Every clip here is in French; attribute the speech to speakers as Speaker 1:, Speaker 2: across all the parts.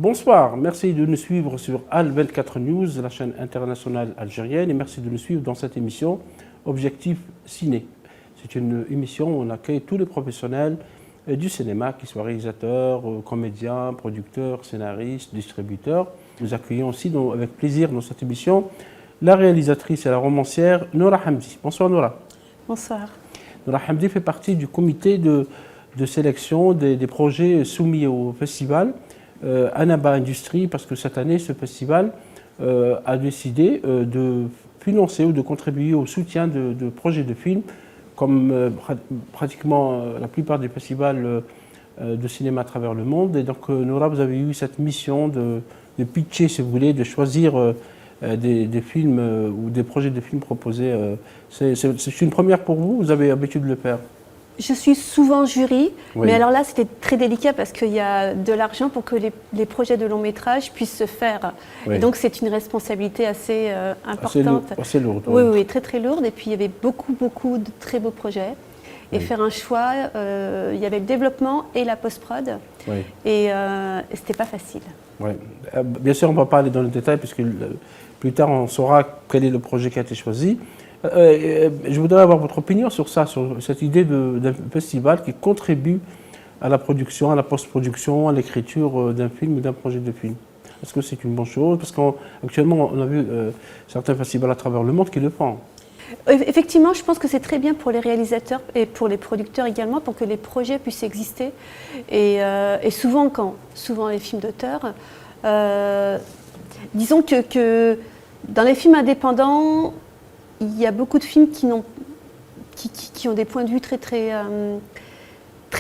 Speaker 1: Bonsoir, merci de nous suivre sur Al24 News, la chaîne internationale algérienne, et merci de nous suivre dans cette émission Objectif Ciné. C'est une émission où on accueille tous les professionnels du cinéma, qu'ils soient réalisateurs, comédiens, producteurs, scénaristes, distributeurs. Nous accueillons aussi avec plaisir dans cette émission la réalisatrice et la romancière Noura Hamdi. Bonsoir Noura.
Speaker 2: Bonsoir.
Speaker 1: Noura Hamdi fait partie du comité de sélection des projets soumis au festival Annaba Industrie, parce que cette année, ce festival a décidé de financer ou de contribuer au soutien de projets de films, comme pratiquement la plupart des festivals de cinéma à travers le monde. Et donc, Noura, vous avez eu cette mission de pitcher, si vous voulez, de choisir des films ou des projets de films proposés. C'est une première pour vous, vous avez l'habitude de le faire?
Speaker 2: Je suis souvent jury,
Speaker 1: oui.
Speaker 2: Mais alors là, c'était très délicat parce qu'il y a de l'argent pour que les projets de long métrage puissent se faire. Oui. Et donc, c'est une responsabilité assez importante.
Speaker 1: Assez lourde.
Speaker 2: Oui, oui, très très lourde. Et puis, il y avait beaucoup de très beaux projets. Et faire un choix, il y avait le développement et la post-prod. Oui. Et c'était pas facile.
Speaker 1: Oui. Bien sûr, on ne va pas aller dans le détail puisque plus tard, on saura quel est le projet qui a été choisi. Je voudrais avoir votre opinion sur ça, sur cette idée d'un festival qui contribue à la production, à la post-production, à l'écriture d'un film ou d'un projet de film. Est-ce que c'est une bonne chose? Parce qu'actuellement, on a vu certains festivals à travers le monde qui le font.
Speaker 2: Effectivement, je pense que c'est très bien pour les réalisateurs et pour les producteurs également, pour que les projets puissent exister. Et souvent les films d'auteur, disons que dans les films indépendants, il y a beaucoup de films qui ont des points de vue très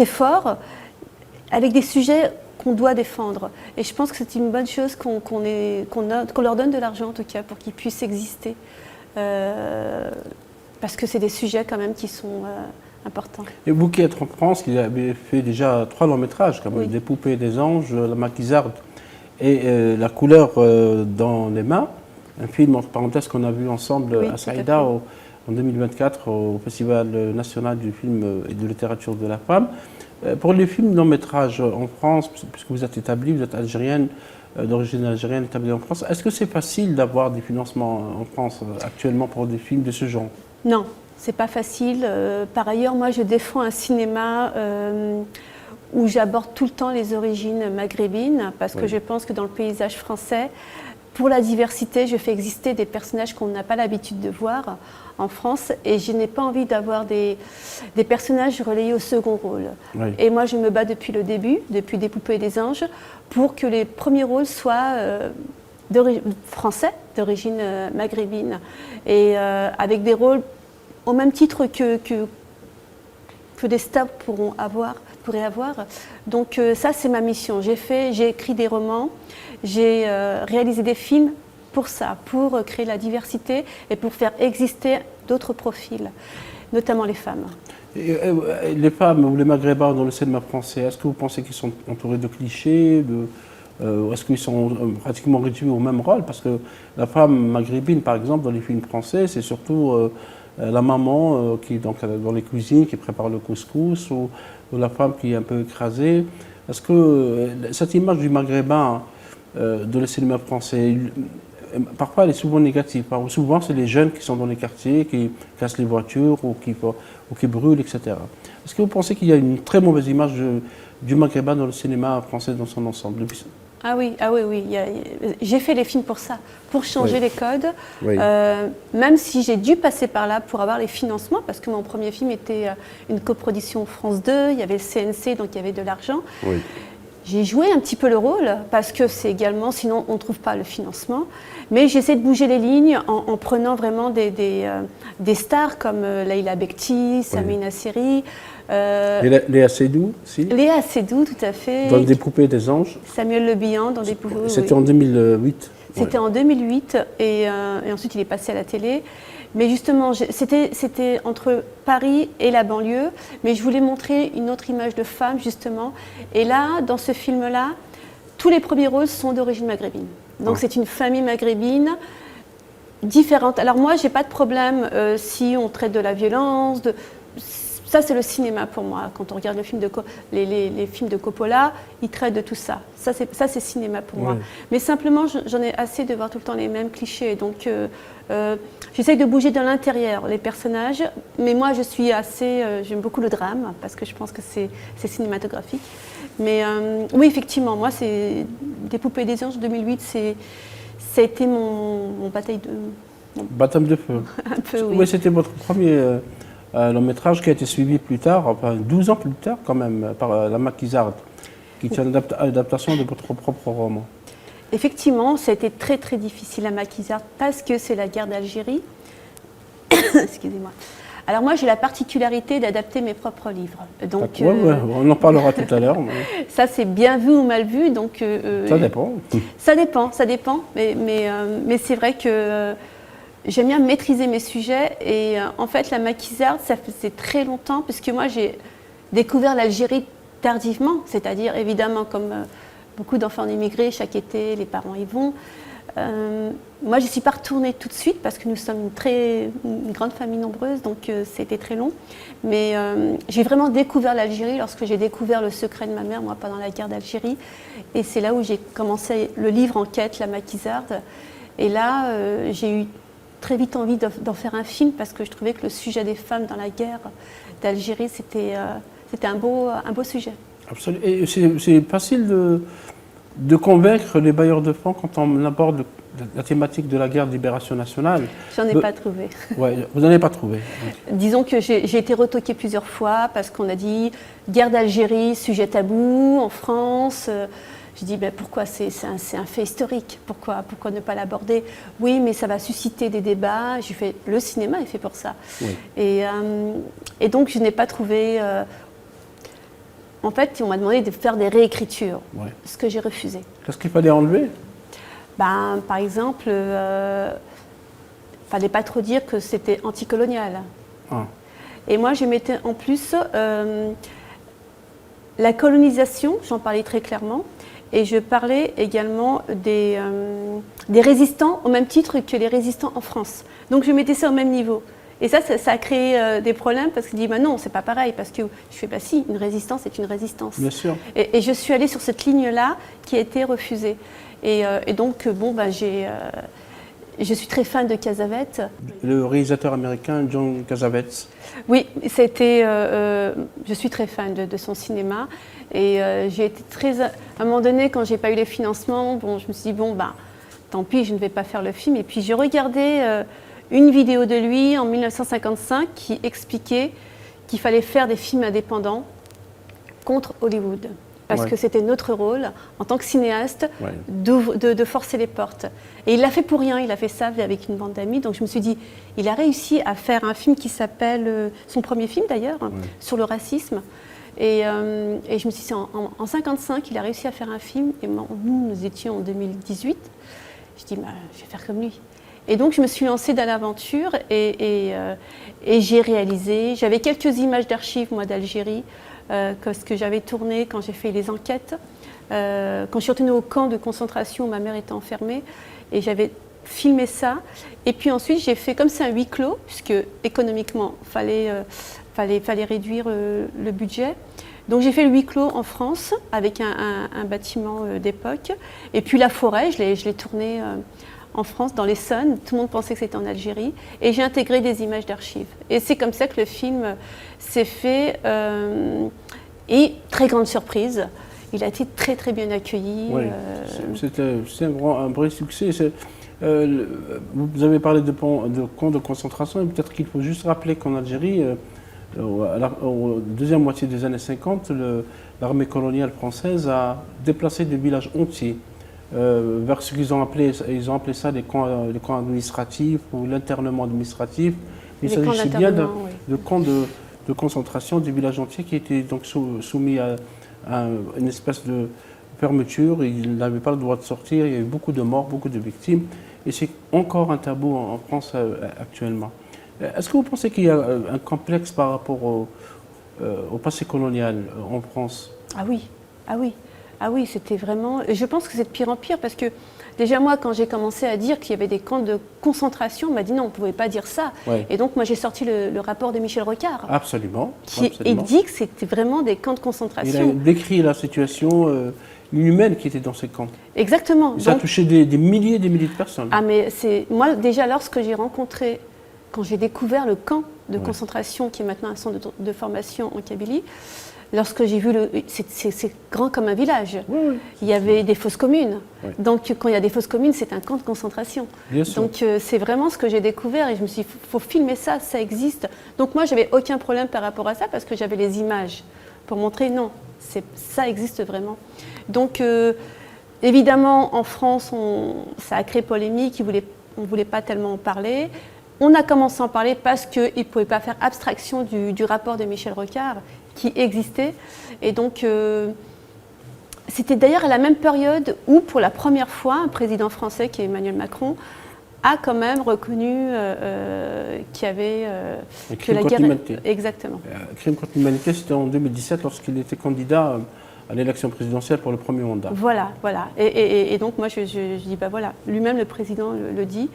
Speaker 2: forts, avec des sujets qu'on doit défendre. Et je pense que c'est une bonne chose qu'on leur donne de l'argent, en tout cas, pour qu'ils puissent exister. Parce que c'est des sujets, quand même, qui sont importants.
Speaker 1: Et vous qui êtes en France, qui avez fait déjà 3 longs métrages, comme oui. Des poupées, des anges, La maquisarde et La couleur dans les mains, un film, entre parenthèses, qu'on a vu ensemble oui, à Saïda en 2024 au Festival national du film et de littérature de la femme. Pour les films long métrage en France, puisque vous êtes établie, vous êtes algérienne, d'origine algérienne établie en France, est-ce que c'est facile d'avoir des financements en France actuellement pour des films de ce genre?
Speaker 2: Non, c'est pas facile. Par ailleurs, moi je défends un cinéma où j'aborde tout le temps les origines maghrébines, parce que je pense que dans le paysage français, pour la diversité, je fais exister des personnages qu'on n'a pas l'habitude de voir en France, et je n'ai pas envie d'avoir des personnages relayés au second rôle. Oui. Et moi, je me bats depuis le début, depuis Des poupées et des anges, pour que les premiers rôles soient français, d'origine maghrébine, et avec des rôles au même titre que des stars pourraient avoir. Donc ça, c'est ma mission. J'ai écrit des romans, j'ai réalisé des films pour ça, pour créer la diversité et pour faire exister d'autres profils, notamment les femmes.
Speaker 1: Et les femmes ou les maghrébins dans le cinéma français, est-ce que vous pensez qu'ils sont entourés de clichés, est-ce qu'ils sont pratiquement réduits au même rôle? Parce que la femme maghrébine, par exemple, dans les films français, c'est surtout la maman qui est dans les cuisines, qui prépare le couscous, ou la femme qui est un peu écrasée. Est-ce que cette image du maghrébin dans le cinéma français, parfois elle est souvent négative? Souvent c'est les jeunes qui sont dans les quartiers, qui cassent les voitures ou qui brûlent, etc. Est-ce que vous pensez qu'il y a une très mauvaise image du maghrébin dans le cinéma français dans son ensemble?
Speaker 2: Ah oui. J'ai fait les films pour ça, pour changer les codes, même si j'ai dû passer par là pour avoir les financements, parce que mon premier film était une coproduction France 2, il y avait le CNC, donc il y avait de l'argent. Oui. J'ai joué un petit peu le rôle, parce que c'est également, sinon on ne trouve pas le financement, mais j'essaie de bouger les lignes en prenant vraiment des stars comme Leïla Bekti, Samina Nasseri.
Speaker 1: Léa Seydoux aussi?
Speaker 2: Léa Seydoux, tout à fait.
Speaker 1: Dans Des poupées et des anges.
Speaker 2: Samuel Le Bihan dans Des poupées.
Speaker 1: C'était en 2008.
Speaker 2: C'était en 2008 et ensuite il est passé à la télé. Mais justement, c'était entre Paris et la banlieue, mais je voulais montrer une autre image de femme justement. Et là, dans ce film-là, tous les premiers rôles sont d'origine maghrébine. Donc c'est une famille maghrébine différente. Alors moi, j'ai pas de problème si on traite de la violence, ça, c'est le cinéma pour moi. Quand on regarde les films de Coppola, ils traitent de tout ça. Ça, c'est cinéma pour moi. Mais simplement, j'en ai assez de voir tout le temps les mêmes clichés. Donc, j'essaye de bouger de l'intérieur les personnages. Mais moi, j'aime beaucoup le drame, parce que je pense que c'est cinématographique. Mais oui, effectivement, moi, c'est Des Poupées des Anges 2008, ça a été mon bataille de...
Speaker 1: Baptême de feu.
Speaker 2: Un peu, oui.
Speaker 1: Oui, c'était votre premier long métrage qui a été suivi plus tard, enfin 12 ans plus tard quand même, par La Maquisarde, qui est une adaptation de votre propre roman.
Speaker 2: Effectivement, ça a été très très difficile à Maquisarde parce que c'est la guerre d'Algérie. Excusez-moi. Alors moi, j'ai la particularité d'adapter mes propres livres. Donc,
Speaker 1: on en parlera tout à l'heure. Mais...
Speaker 2: Ça, c'est bien vu ou mal vu. Donc,
Speaker 1: ça dépend.
Speaker 2: Ça dépend. Mais c'est vrai que j'aime bien maîtriser mes sujets. Et en fait, La Maquisarde, ça faisait très longtemps, puisque moi, j'ai découvert l'Algérie tardivement. C'est-à-dire, évidemment, comme beaucoup d'enfants immigrés, chaque été, les parents y vont. Moi, je ne suis pas retournée tout de suite parce que nous sommes une grande famille nombreuse, donc c'était très long. Mais j'ai vraiment découvert l'Algérie lorsque j'ai découvert le secret de ma mère, moi, pendant la guerre d'Algérie. Et c'est là où j'ai commencé le livre enquête, La Maquisarde. Et là, j'ai eu très vite envie d'en faire un film parce que je trouvais que le sujet des femmes dans la guerre d'Algérie, c'était un beau sujet.
Speaker 1: Absolument. Et c'est facile de convaincre les bailleurs de fonds quand on aborde la thématique de la guerre de libération nationale.
Speaker 2: J'en ai pas trouvé.
Speaker 1: Ouais, vous n'en avez pas trouvé.
Speaker 2: Disons que j'ai été retoquée plusieurs fois parce qu'on a dit guerre d'Algérie, sujet tabou en France. Je dis pourquoi c'est un fait historique, pourquoi ne pas l'aborder? Oui, mais ça va susciter des débats. Le cinéma est fait pour ça. Oui. Et donc je n'ai pas trouvé. En fait, on m'a demandé de faire des réécritures, ce que j'ai refusé.
Speaker 1: Qu'est-ce qu'il fallait enlever?
Speaker 2: Par exemple, fallait pas trop dire que c'était anticolonial. Ah. Et moi, je mettais en plus la colonisation, j'en parlais très clairement, et je parlais également des résistants au même titre que les résistants en France. Donc je mettais ça au même niveau. Et ça a créé des problèmes parce qu'il dit non, c'est pas pareil. Parce que je fais si, une résistance c'est une résistance.
Speaker 1: Bien sûr.
Speaker 2: Et je suis allée sur cette ligne-là qui a été refusée. Et donc, je suis très fan de Cassavetes.
Speaker 1: Le réalisateur américain John Cassavetes.
Speaker 2: Oui, je suis très fan de son cinéma. Et j'ai été à un moment donné, quand j'ai pas eu les financements, je me suis dit, tant pis, je ne vais pas faire le film. Et puis j'ai regardé une vidéo de lui en 1955 qui expliquait qu'il fallait faire des films indépendants contre Hollywood. Parce que c'était notre rôle, en tant que cinéaste, de forcer les portes. Et il l'a fait pour rien, il a fait ça avec une bande d'amis. Donc je me suis dit, il a réussi à faire un film qui s'appelle, son premier film d'ailleurs, sur le racisme. Et je me suis dit, en 1955, il a réussi à faire un film. Et nous étions en 2018. Je dis, je vais faire comme lui. Et donc je me suis lancée dans l'aventure et j'ai réalisé. J'avais quelques images d'archives, moi, d'Algérie. Ce que j'avais tourné quand j'ai fait les enquêtes, quand je suis retournée au camp de concentration où ma mère était enfermée, et j'avais filmé ça. Et puis ensuite, j'ai fait comme c'est un huis clos, puisque économiquement, fallait réduire le budget. Donc j'ai fait le huis clos en France, avec un bâtiment d'époque. Et puis la forêt, je l'ai tourné en France, dans l'Essonne. Tout le monde pensait que c'était en Algérie. Et j'ai intégré des images d'archives. Et c'est comme ça que le film s'est fait. Et très grande surprise, il a été très très bien accueilli.
Speaker 1: Oui, c'est un vrai succès. Vous avez parlé de camps de concentration. Et peut-être qu'il faut juste rappeler qu'en Algérie, au deuxième moitié des années 50, l'armée coloniale française a déplacé des villages entiers vers ce qu'ils ont appelé ça les camps administratifs ou l'internement administratif. Il s'agissait bien de camps de concentration des villages entiers qui étaient donc soumis à une espèce de fermeture. Ils n'avaient pas le droit de sortir, il y a eu beaucoup de morts, beaucoup de victimes. Et c'est encore un tabou en France actuellement. Est-ce que vous pensez qu'il y a un complexe par rapport au passé colonial en France?
Speaker 2: Ah oui, ah oui. Ah oui, c'était vraiment... Je pense que c'est de pire en pire parce que déjà moi, quand j'ai commencé à dire qu'il y avait des camps de concentration, on m'a dit non, on ne pouvait pas dire ça.
Speaker 1: Ouais.
Speaker 2: Et donc moi j'ai sorti le rapport de Michel Rocard.
Speaker 1: Absolument.
Speaker 2: Qui dit que c'était vraiment des camps de concentration.
Speaker 1: Il a décrit la situation inhumaine qui était dans ces camps.
Speaker 2: Exactement.
Speaker 1: Et ça a touché des milliers et des milliers de personnes.
Speaker 2: Ah mais c'est... Moi déjà lorsque j'ai rencontré, quand j'ai découvert le camp de concentration qui est maintenant un centre de formation en Kabylie, lorsque j'ai vu c'est grand comme un village.
Speaker 1: Oui.
Speaker 2: Il y avait des fosses communes.
Speaker 1: Oui.
Speaker 2: Donc quand il y a des fosses communes, c'est un camp de concentration.
Speaker 1: Bien sûr.
Speaker 2: Donc c'est vraiment ce que j'ai découvert et je me suis dit, faut filmer ça, ça existe. Donc moi, j'avais aucun problème par rapport à ça parce que j'avais les images pour montrer non, ça existe vraiment. Donc évidemment, en France, ça a créé polémique, on ne voulait pas tellement en parler. On a commencé à en parler parce qu'ils ne pouvaient pas faire abstraction du rapport de Michel Rocard qui existait. Et donc, c'était d'ailleurs à la même période où, pour la première fois, un président français, qui est Emmanuel Macron, a quand même reconnu qu'il y avait
Speaker 1: que la guerre...
Speaker 2: Exactement.
Speaker 1: Un crime contre l'humanité, c'était en 2017 lorsqu'il était candidat à l'élection présidentielle pour le premier mandat.
Speaker 2: Voilà. Et donc, moi, je dis, bah voilà, lui-même, le président le dit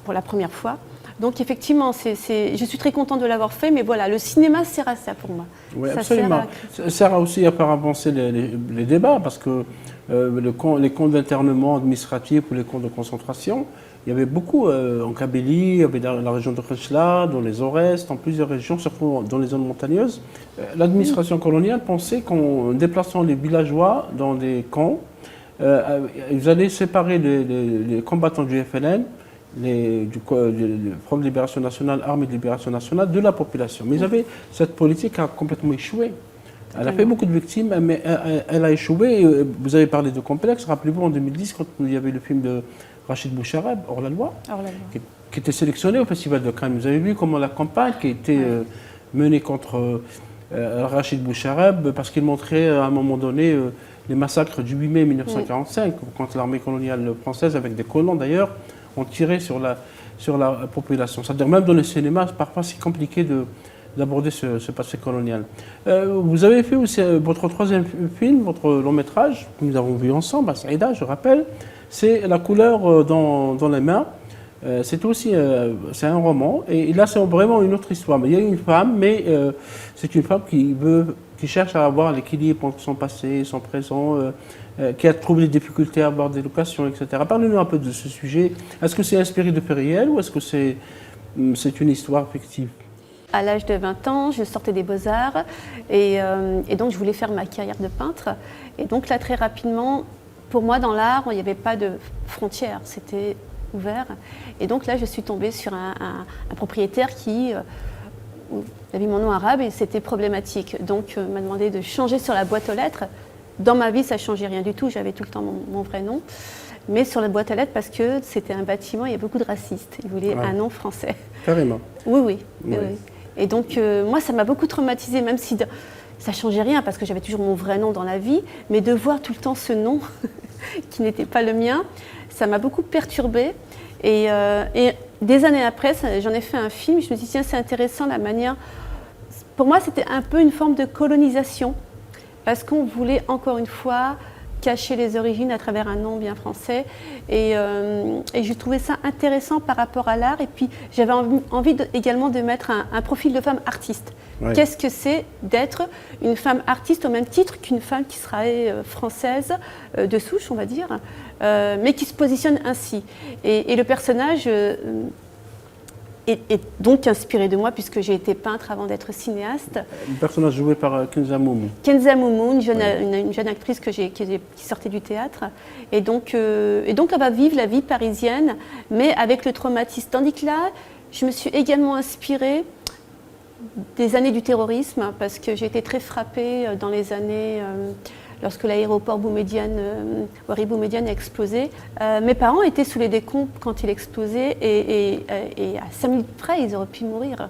Speaker 2: pour la première fois. Donc effectivement, je suis très contente de l'avoir fait, mais voilà, le cinéma sert à ça pour moi.
Speaker 1: Oui, absolument. Ça sert aussi à faire avancer les débats, parce que les camps d'internement administratif ou les camps de concentration, il y avait beaucoup en Kabylie, il y avait dans la région de Kheuchla, dans les Aurès, dans plusieurs régions, surtout dans les zones montagneuses. L'administration coloniale pensait qu'en déplaçant les villageois dans des camps, ils allaient séparer les combattants du FLN, du Front de Libération Nationale, Armée de Libération Nationale, de la population. Mais cette politique a complètement échoué. Elle a fait beaucoup de victimes, mais elle a échoué. Vous avez parlé de complexe. Rappelez-vous, en 2010, quand il y avait le film de Rachid Bouchareb, Hors la loi, qui était sélectionné au Festival de Cannes. Vous avez vu comment la campagne qui a été menée contre Rachid Bouchareb, parce qu'il montrait à un moment donné les massacres du 8 mai 1945, quand l'armée coloniale française, avec des colons d'ailleurs, ont tiré sur la population. C'est-à-dire même dans le cinéma, parfois c'est compliqué d'aborder ce passé colonial. Vous avez fait aussi votre troisième film, votre long métrage, que nous avons vu ensemble, à Saïda, je rappelle, c'est La couleur dans les mains. C'est aussi c'est un roman, et là c'est vraiment une autre histoire. Mais il y a une femme, mais c'est une femme qui cherche à avoir l'équilibre entre son passé, son présent, qui a trouvé des difficultés à avoir des locations, etc. Parlez-nous un peu de ce sujet. Est-ce que c'est inspiré de faits réels ou est-ce que c'est une histoire fictive?
Speaker 2: À l'âge de 20 ans, je sortais des Beaux-Arts et donc je voulais faire ma carrière de peintre. Et donc là, très rapidement, pour moi, dans l'art, il n'y avait pas de frontières, c'était ouvert. Et donc là, je suis tombée sur un propriétaire qui avait mon nom arabe et c'était problématique. Donc, il m'a demandé de changer sur la boîte aux lettres. Dans ma vie, ça ne changeait rien du tout, j'avais tout le temps mon vrai nom. Mais sur la boîte aux lettres, parce que c'était un bâtiment, il y a beaucoup de racistes. Ils voulaient un nom français.
Speaker 1: Carrément.
Speaker 2: Oui. Et donc, moi, ça m'a beaucoup traumatisée, même si ça ne changeait rien, parce que j'avais toujours mon vrai nom dans la vie. Mais de voir tout le temps ce nom qui n'était pas le mien, ça m'a beaucoup perturbée. Et des années après, j'en ai fait un film. Je me suis dit, tiens, c'est intéressant la manière... Pour moi, c'était un peu une forme de colonisation, parce qu'on voulait, encore une fois, cacher les origines à travers un nom bien français. Et j'ai trouvé ça intéressant par rapport à l'art. Et puis, j'avais envie également de mettre un profil de femme artiste. Ouais. Qu'est-ce que c'est d'être une femme artiste au même titre qu'une femme qui serait française, de souche, on va dire, mais qui se positionne ainsi. Et le personnage est donc inspiré de moi, puisque j'ai été peintre avant d'être cinéaste.
Speaker 1: Le personnage joué par Kenza Moumou.
Speaker 2: Kenza Moumou, une jeune actrice qui sortait du théâtre. Et donc, elle va vivre la vie parisienne, mais avec le traumatisme. Tandis que là, je me suis également inspirée des années du terrorisme, parce que j'ai été très frappée dans les années... lorsque l'aéroport Ouari Boumediene a explosé. Mes parents étaient sous les décombres quand il explosait et à 5 minutes près, ils auraient pu mourir.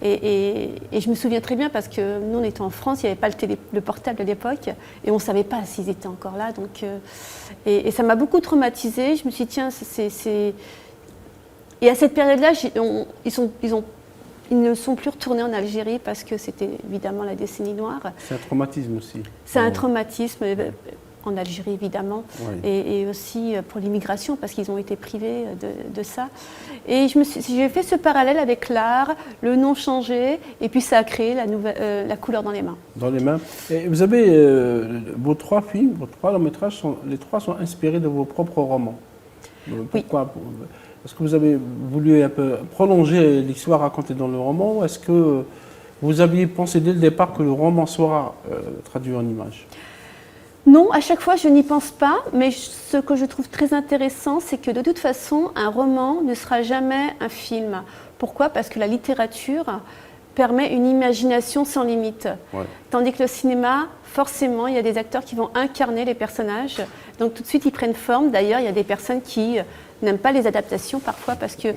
Speaker 2: Et je me souviens très bien parce que nous, on était en France, il n'y avait pas le portable à l'époque et on ne savait pas s'ils étaient encore là. Donc, et ça m'a beaucoup traumatisée. Je me suis dit, tiens, Et à cette période-là, ils ne sont plus retournés en Algérie parce que c'était évidemment la décennie noire.
Speaker 1: C'est un traumatisme aussi.
Speaker 2: C'est un traumatisme. en Algérie évidemment,
Speaker 1: Oui.
Speaker 2: et aussi pour l'immigration parce qu'ils ont été privés de ça. Et j'ai fait ce parallèle avec l'art, le nom changé, et puis ça a créé la couleur dans les mains.
Speaker 1: Dans les mains. Et vous avez vos 3 films, vos 3 longs métrages, les 3 sont inspirés de vos propres romans. Pourquoi? Est-ce que vous avez voulu un peu prolonger l'histoire racontée dans le roman, ou est-ce que vous aviez pensé dès le départ que le roman sera traduit en images?
Speaker 2: Non, à chaque fois je n'y pense pas, mais ce que je trouve très intéressant, c'est que de toute façon, un roman ne sera jamais un film. Pourquoi? Parce que la littérature permet une imagination sans limite.
Speaker 1: Ouais.
Speaker 2: Tandis que le cinéma, forcément, il y a des acteurs qui vont incarner les personnages, donc tout de suite ils prennent forme. D'ailleurs, il y a des personnes qui n'aiment pas les adaptations parfois parce qu'ils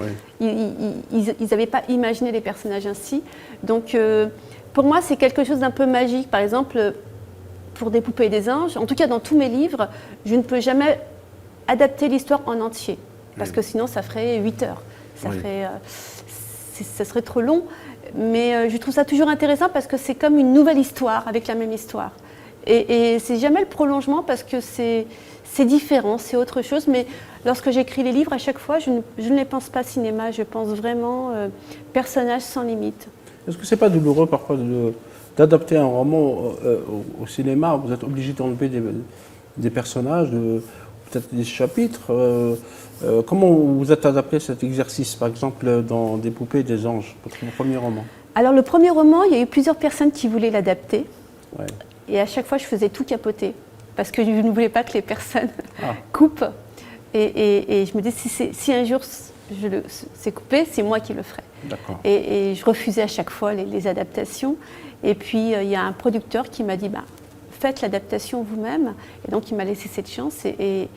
Speaker 2: n'avaient pas imaginé les personnages ainsi. Donc pour moi, c'est quelque chose d'un peu magique. Par exemple, pour Des poupées et des anges, en tout cas dans tous mes livres, je ne peux jamais adapter l'histoire en entier, parce que sinon ça ferait 8 heures. Ça serait trop long. Mais je trouve ça toujours intéressant parce que c'est comme une nouvelle histoire avec la même histoire. Et c'est jamais le prolongement parce que c'est différent, c'est autre chose. Mais lorsque j'écris les livres, à chaque fois, je ne les pense pas cinéma, je pense vraiment personnage sans limite.
Speaker 1: Est-ce que c'est pas douloureux parfois d'adapter un roman au cinéma? Vous êtes obligé d'enlever des personnages, peut-être des chapitres. Comment vous êtes adapté à cet exercice, par exemple, dans Des poupées et des anges, votre premier roman?
Speaker 2: Alors le premier roman, il y a eu plusieurs personnes qui voulaient l'adapter.
Speaker 1: Ouais.
Speaker 2: Et à chaque fois, je faisais tout capoter. Parce que je ne voulais pas que les personnes coupent. Et je me disais, si un jour c'est coupé, c'est moi qui le ferai. Et je refusais à chaque fois les adaptations. Et puis, il y a un producteur qui m'a dit, faites l'adaptation vous-même. Et donc, il m'a laissé cette chance. Et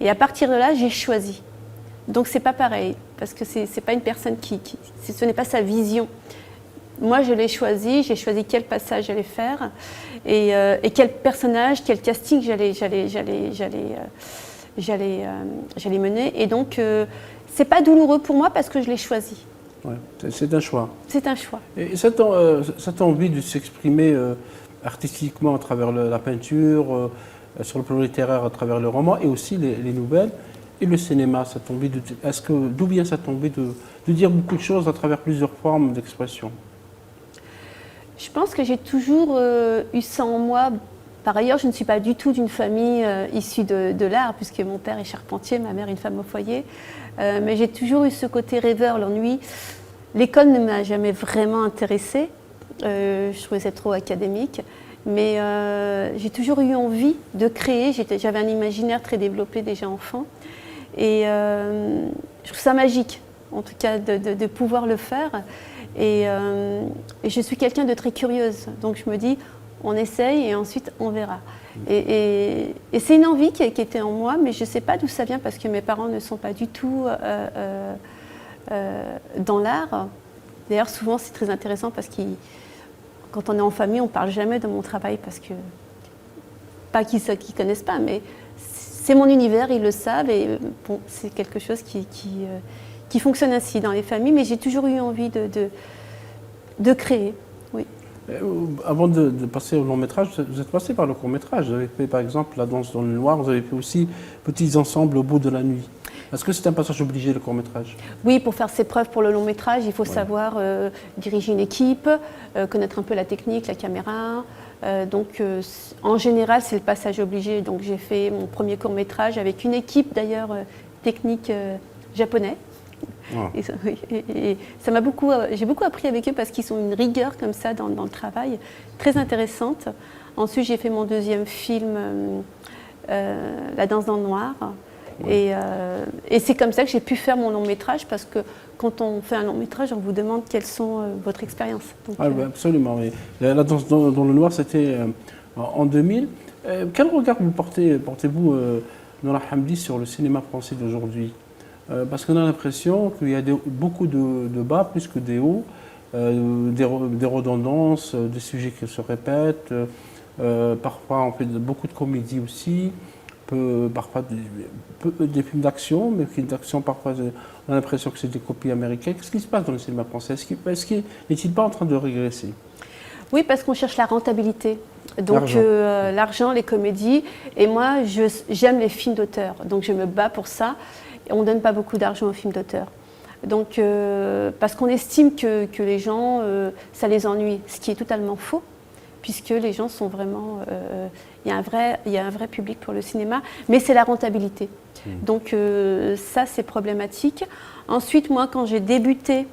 Speaker 2: à partir de là, j'ai choisi. Donc, c'est pas pareil. Parce que c'est pas une personne ce n'est pas sa vision. Moi, je l'ai choisi. J'ai choisi quel passage j'allais faire. Et quel personnage, quel casting j'allais mener. Et donc, c'est pas douloureux pour moi parce que je l'ai choisi.
Speaker 1: Ouais, c'est un choix.
Speaker 2: C'est un choix.
Speaker 1: Et cette envie de s'exprimer artistiquement à travers la peinture, sur le plan littéraire à travers le roman et aussi les nouvelles, et le cinéma, cette envie d'où vient cette envie de dire beaucoup de choses à travers plusieurs formes d'expression?
Speaker 2: Je pense que j'ai toujours eu ça en moi. Par ailleurs, je ne suis pas du tout d'une famille issue de l'art, puisque mon père est charpentier, ma mère est une femme au foyer. Mais j'ai toujours eu ce côté rêveur, l'ennui. L'école ne m'a jamais vraiment intéressée. Je trouvais ça trop académique. Mais j'ai toujours eu envie de créer. J'avais un imaginaire très développé déjà enfant. Et je trouve ça magique, en tout cas, de pouvoir le faire. Et je suis quelqu'un de très curieuse. Donc je me dis, on essaye et ensuite on verra. Et c'est une envie qui était en moi, mais je ne sais pas d'où ça vient parce que mes parents ne sont pas du tout dans l'art. D'ailleurs, souvent c'est très intéressant parce que quand on est en famille, on ne parle jamais de mon travail parce que, pas qu'ils ne connaissent pas, mais c'est mon univers, ils le savent et bon, c'est quelque chose qui fonctionne ainsi dans les familles, mais j'ai toujours eu envie de créer. Oui.
Speaker 1: Avant de passer au long métrage, vous êtes passé par le court métrage. Vous avez fait par exemple La danse dans le noir, vous avez fait aussi Petits ensembles au bout de la nuit. Est-ce que c'est un passage obligé, le court métrage?
Speaker 2: Oui, pour faire ses preuves pour le long métrage, il faut savoir diriger une équipe, connaître un peu la technique, la caméra. Donc en général, c'est le passage obligé. Donc j'ai fait mon premier court métrage avec une équipe d'ailleurs technique japonais. Et ça m'a j'ai beaucoup appris avec eux parce qu'ils ont une rigueur comme ça dans le travail, très intéressante. Ensuite, j'ai fait mon deuxième film, La danse dans le noir. Et c'est comme ça que j'ai pu faire mon long métrage parce que quand on fait un long métrage, on vous demande quelles sont votre expérience.
Speaker 1: Absolument, oui. La danse dans le noir, c'était en 2000. Quel regard portez-vous, Noura Hamdi, sur le cinéma français d'aujourd'hui? Parce qu'on a l'impression qu'il y a beaucoup de bas plus que des hauts, des redondances, des sujets qui se répètent. Parfois, on fait beaucoup de comédies aussi, parfois des films d'action, mais films d'action, parfois, on a l'impression que c'est des copies américaines. Qu'est-ce qui se passe dans le cinéma français? N'est-il pas en train de régresser?
Speaker 2: Oui, parce qu'on cherche la rentabilité. Donc l'argent, les comédies. Et moi, j'aime les films d'auteur. Donc je me bats pour ça. Et on ne donne pas beaucoup d'argent aux films d'auteur. Donc, parce qu'on estime que les gens, ça les ennuie, ce qui est totalement faux, puisque les gens sont vraiment... il y a un vrai public pour le cinéma, mais c'est la rentabilité. Donc ça, c'est problématique. Ensuite, moi, quand j'ai débuté,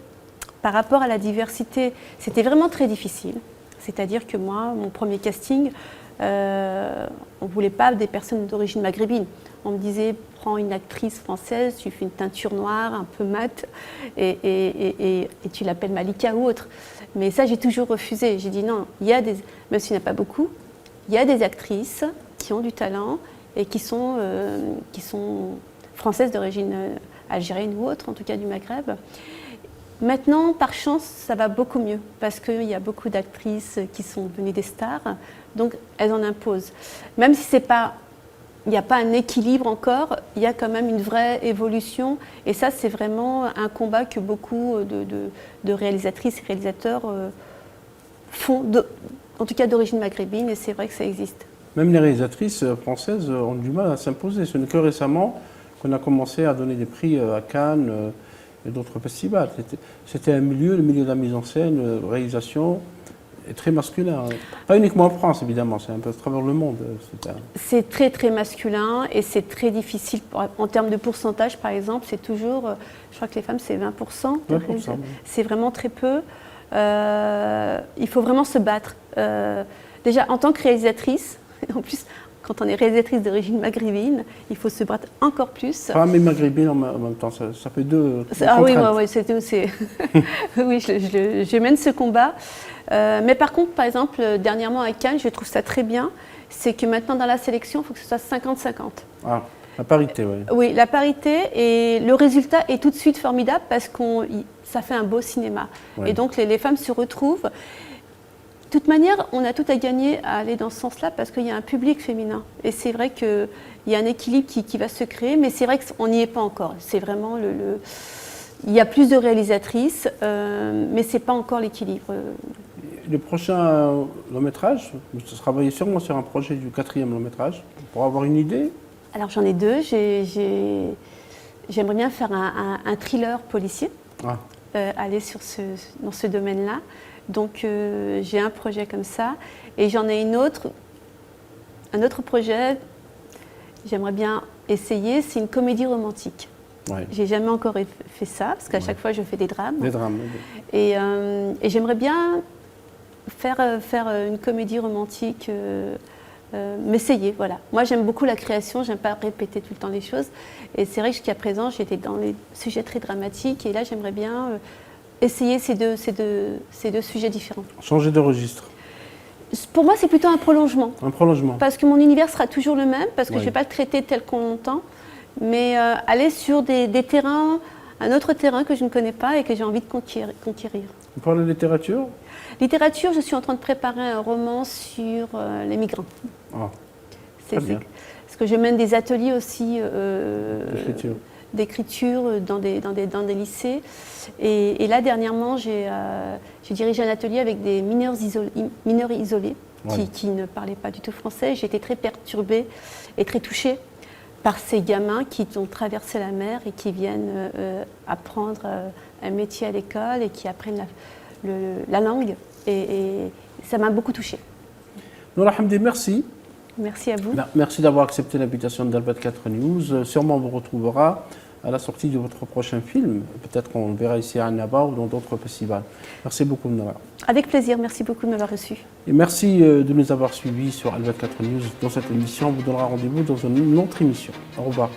Speaker 2: par rapport à la diversité, c'était vraiment très difficile. C'est-à-dire que moi, mon premier casting, on ne voulait pas des personnes d'origine maghrébine. On me disait, prends une actrice française, tu fais une teinture noire, un peu mate, et tu l'appelles Malika ou autre. Mais ça, j'ai toujours refusé. J'ai dit non, il y a des, même s'il n'y en a pas beaucoup, il y a des actrices qui ont du talent et qui sont françaises d'origine algérienne ou autre, en tout cas du Maghreb. Maintenant, par chance, ça va beaucoup mieux parce qu'il y a beaucoup d'actrices qui sont devenues des stars, donc elles en imposent. Même si il n'y a pas un équilibre encore, il y a quand même une vraie évolution. Et ça, c'est vraiment un combat que beaucoup de réalisatrices et réalisateurs font, en tout cas d'origine maghrébine, et c'est vrai que ça existe.
Speaker 1: Même les réalisatrices françaises ont du mal à s'imposer. Ce n'est que récemment qu'on a commencé à donner des prix à Cannes et d'autres festivals. C'était un milieu, le milieu de la mise en scène, réalisation, est très masculin. Pas uniquement en France, évidemment, c'est un peu à travers le monde.
Speaker 2: C'est très, très masculin et c'est très difficile. En termes de pourcentage, par exemple, c'est toujours, je crois que les femmes, c'est 20%.
Speaker 1: 20%.
Speaker 2: C'est vraiment très peu. Il faut vraiment se battre. Déjà, en tant que réalisatrice, en plus, quand on est réalisatrice d'origine maghrébine, il faut se battre encore plus.
Speaker 1: Femme et maghrébine en même temps, ça fait deux.
Speaker 2: Ah oui, oui, je mène ce combat. Mais par contre, par exemple, dernièrement à Cannes, je trouve ça très bien, c'est que maintenant dans la sélection, il faut que ce soit 50-50.
Speaker 1: Ah, la parité, oui.
Speaker 2: Oui, la parité, et le résultat est tout de suite formidable parce que ça fait un beau cinéma. Ouais. Et donc les femmes se retrouvent. De toute manière, on a tout à gagner à aller dans ce sens-là parce qu'il y a un public féminin. Et c'est vrai qu'il y a un équilibre qui va se créer, mais c'est vrai qu'on n'y est pas encore. C'est vraiment il y a plus de réalisatrices, mais ce n'est pas encore l'équilibre.
Speaker 1: Le prochain long métrage, vous travaillez sûrement sur un projet du 4e long métrage, pour avoir une idée? Alors
Speaker 2: j'en ai deux. J'aimerais bien faire un thriller policier, aller dans ce domaine-là. Donc j'ai un projet comme ça et j'en ai un autre projet, j'aimerais bien essayer, c'est une comédie romantique. Ouais. J'ai jamais encore fait ça parce qu'à chaque fois je fais des drames.
Speaker 1: Des drames.
Speaker 2: Et j'aimerais bien faire une comédie romantique, m'essayer, voilà. Moi j'aime beaucoup la création, j'aime pas répéter tout le temps les choses et c'est vrai que jusqu'à présent j'étais dans les sujets très dramatiques et là j'aimerais bien essayer ces deux sujets différents.
Speaker 1: Changer de registre.
Speaker 2: Pour moi, c'est plutôt un prolongement.
Speaker 1: Un prolongement.
Speaker 2: Parce que mon univers sera toujours le même, parce que je ne vais pas le traiter tel qu'on l'entend, mais aller sur des terrains, un autre terrain que je ne connais pas et que j'ai envie de conquérir.
Speaker 1: Vous parlez de littérature?
Speaker 2: Littérature, je suis en train de préparer un roman sur les migrants.
Speaker 1: Ah, très bien.
Speaker 2: Parce que je mène des ateliers aussi d'écriture dans des lycées. Et là, dernièrement, j'ai dirigé un atelier avec des mineurs isolés qui ne parlaient pas du tout français. J'ai été très perturbée et très touchée par ces gamins qui ont traversé la mer et qui viennent apprendre un métier à l'école et qui apprennent la langue. Et ça m'a beaucoup touchée.
Speaker 1: Noura Hamdi, merci.
Speaker 2: Merci à vous.
Speaker 1: Merci d'avoir accepté l'invitation d'Al24 News. Sûrement, on vous retrouvera à la sortie de votre prochain film. Peut-être qu'on le verra ici à Annaba ou dans d'autres festivals. Merci beaucoup, Noura.
Speaker 2: Avec plaisir. Merci beaucoup de m'avoir reçu.
Speaker 1: Et merci de nous avoir suivis sur Al24 News. Dans cette émission, on vous donnera rendez-vous dans une autre émission. Au revoir.